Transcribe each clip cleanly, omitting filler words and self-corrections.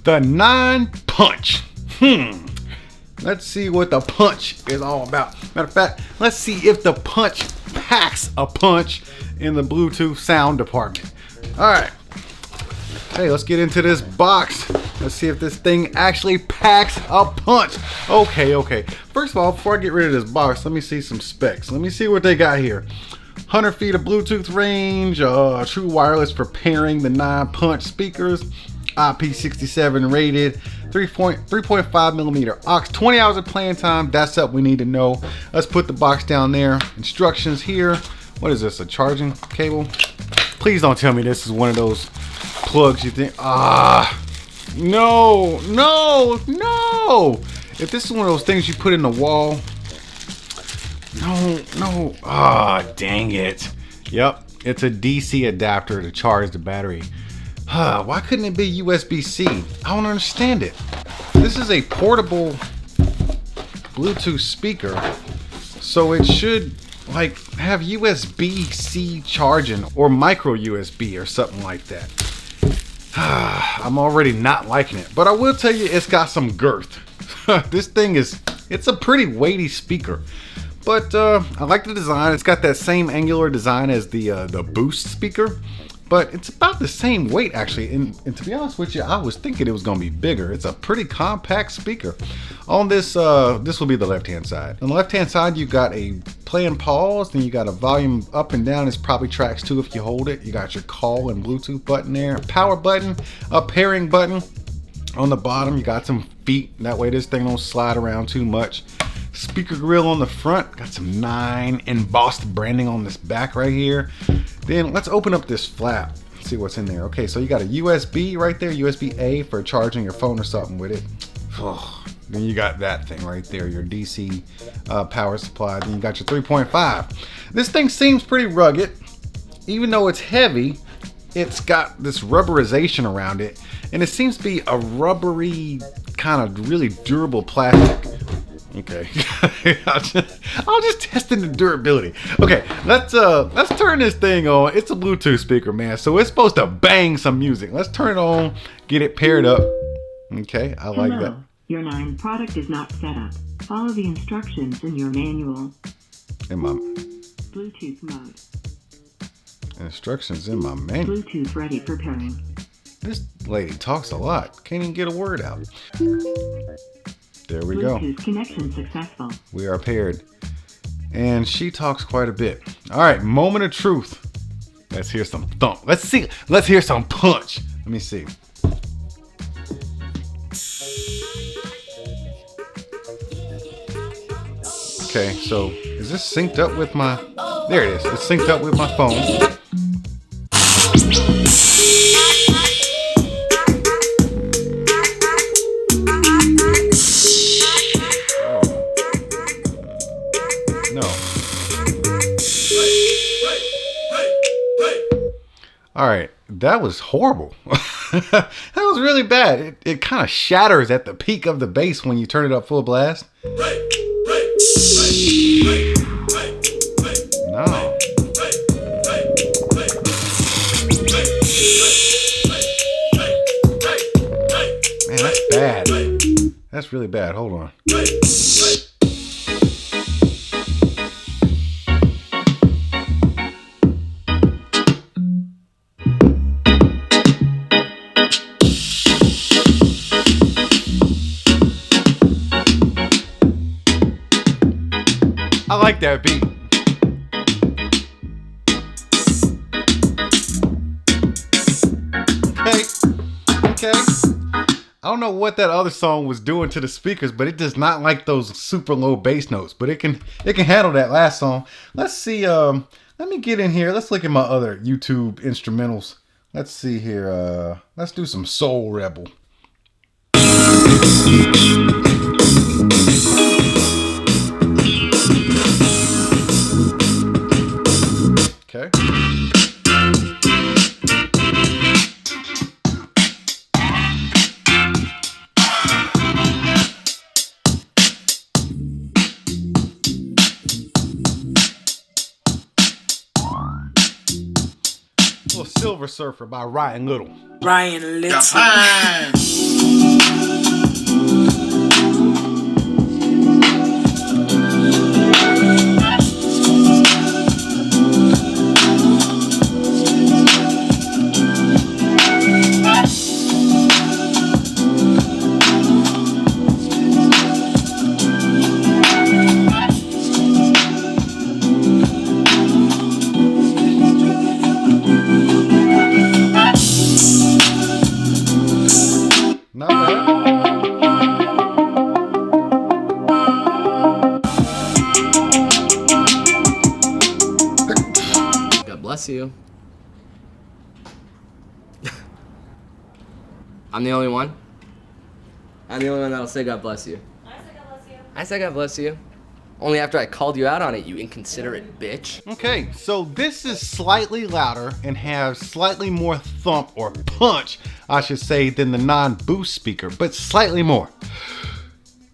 The Nyne Punch. Let's see what the punch is all about. Matter of fact, let's see if the punch packs a punch in the Bluetooth sound department. All right. Hey, let's get into this box. Let's see if this thing actually packs a punch. Okay. First of all, before I get rid of this box, let me see some specs. Let me see what they got here. 100 feet of Bluetooth range, true wireless for pairing the Nyne Punch speakers, IP67 rated, 3.5 millimeter aux, 20 hours of playing time. That's something we need to know. Let's put the box down there. Instructions here. What is this, a charging cable? Please don't tell me this is one of those plugs you think, no. If this is one of those things you put in the wall, no. Dang it. Yep, it's a DC adapter to charge the battery. Why couldn't it be USB-C? I don't understand it. This is a portable Bluetooth speaker, so it should like have USB-C charging or micro USB or something like that. I'm already not liking it, but I will tell you it's got some girth. This thing it's a pretty weighty speaker. But I like the design. It's got that same angular design as the Boost speaker, but it's about the same weight actually. And to be honest with you, I was thinking it was gonna be bigger. It's a pretty compact speaker. On this, this will be the left-hand side. On the left-hand side, you got a play and pause, then you got a volume up and down. It's probably tracks too if you hold it. You got your call and Bluetooth button there, a power button, a pairing button. On the bottom, you got some feet. That way this thing don't slide around too much. Speaker grill on the front, got some Nyne embossed branding on this back right here. Then let's open up this flap, see what's in there. Okay, so you got a USB right there, USB-A for charging your phone or something with it. Then you got that thing right there, your DC power supply. Then you got your 3.5. This thing seems pretty rugged. Even though it's heavy, it's got this rubberization around it, and it seems to be a rubbery, kind of really durable plastic. Okay, I'll just testing the durability. Okay, let's turn this thing on. It's a Bluetooth speaker, man, so it's supposed to bang some music. Let's turn it on, get it paired up. Okay, I like that. Your Nyne product is not set up. Follow the instructions in your manual. In my Bluetooth mode. Instructions in my manual. Bluetooth ready for pairing. This lady talks a lot. Can't even get a word out. There we go. Bluetooth connection successful. We are paired. And she talks quite a bit. All right, moment of truth. Let's hear some thump. Let's see. Let's hear some punch. Let me see. Okay, so is this synced up with my... There it is. It's synced up with my phone. All right, that was horrible. That was really bad. It kind of shatters at the peak of the bass when you turn it up full blast. No. Man, that's bad. That's really bad. Hold on. I like that beat. Okay. I don't know what that other song was doing to the speakers, but it does not like those super low bass notes, but it can handle that last song. Let's see, let me get in here. Let's look at my other YouTube instrumentals. Let's see here. Let's do some Soul Rebel. Okay. Silver Surfer by Ryan Little. Ryan Little. I'm the only one? I'm the only one that'll say God bless you. I said God bless you. I said God bless you. Only after I called you out on it, you inconsiderate bitch. Okay, so this is slightly louder and has slightly more thump or punch, I should say, than the non-boost speaker, but slightly more.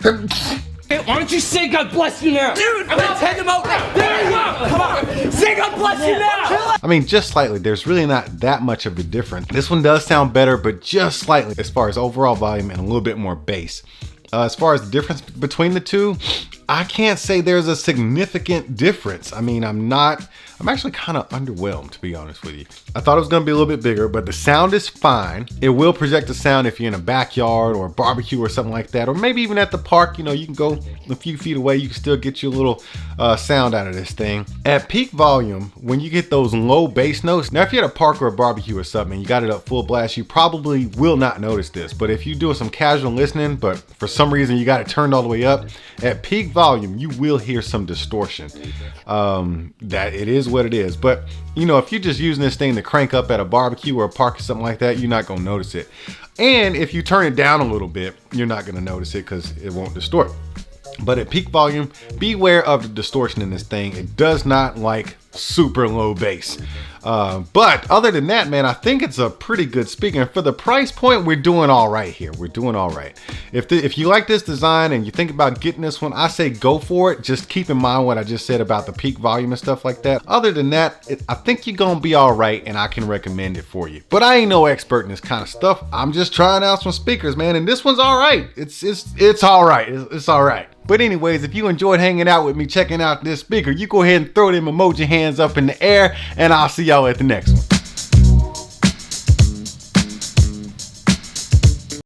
Hey, why don't you say God bless you now? Dude, I'm gonna take him out. There you go. Come on. Say God bless you now. I mean, just slightly. There's really not that much of a difference. This one does sound better, but just slightly as far as overall volume and a little bit more bass. As far as the difference between the two, I can't say there's a significant difference. I mean, I'm actually kind of underwhelmed, to be honest with you. I thought it was gonna be a little bit bigger, but the sound is fine. It will project the sound if you're in a backyard or a barbecue or something like that, or maybe even at the park. You know, you can go a few feet away, you can still get your little sound out of this thing. At peak volume, when you get those low bass notes, now if you're at a park or a barbecue or something, and you got it up full blast, you probably will not notice this. But if you're doing some casual listening, but for some reason you got it turned all the way up, at peak volume, you will hear some distortion. That it is what it is. But you know, if you're just using this thing to crank up at a barbecue or a park or something like that, you're not gonna notice it. And if you turn it down a little bit, you're not gonna notice it because it won't distort. But at peak volume, beware of the distortion in this thing. It does not like super low bass. But other than that, man, I think it's a pretty good speaker. And for the price point, we're doing all right here. We're doing all right. If you like this design and you think about getting this one, I say go for it. Just keep in mind what I just said about the peak volume and stuff like that. Other than that, I think you're gonna be all right, and I can recommend it for you. But I ain't no expert in this kind of stuff. I'm just trying out some speakers, man, and this one's all right. It's all right. It's all right. But anyways, if you enjoyed hanging out with me, checking out this speaker, you go ahead and throw them emoji hands up in the air, and I'll see y'all at the next one.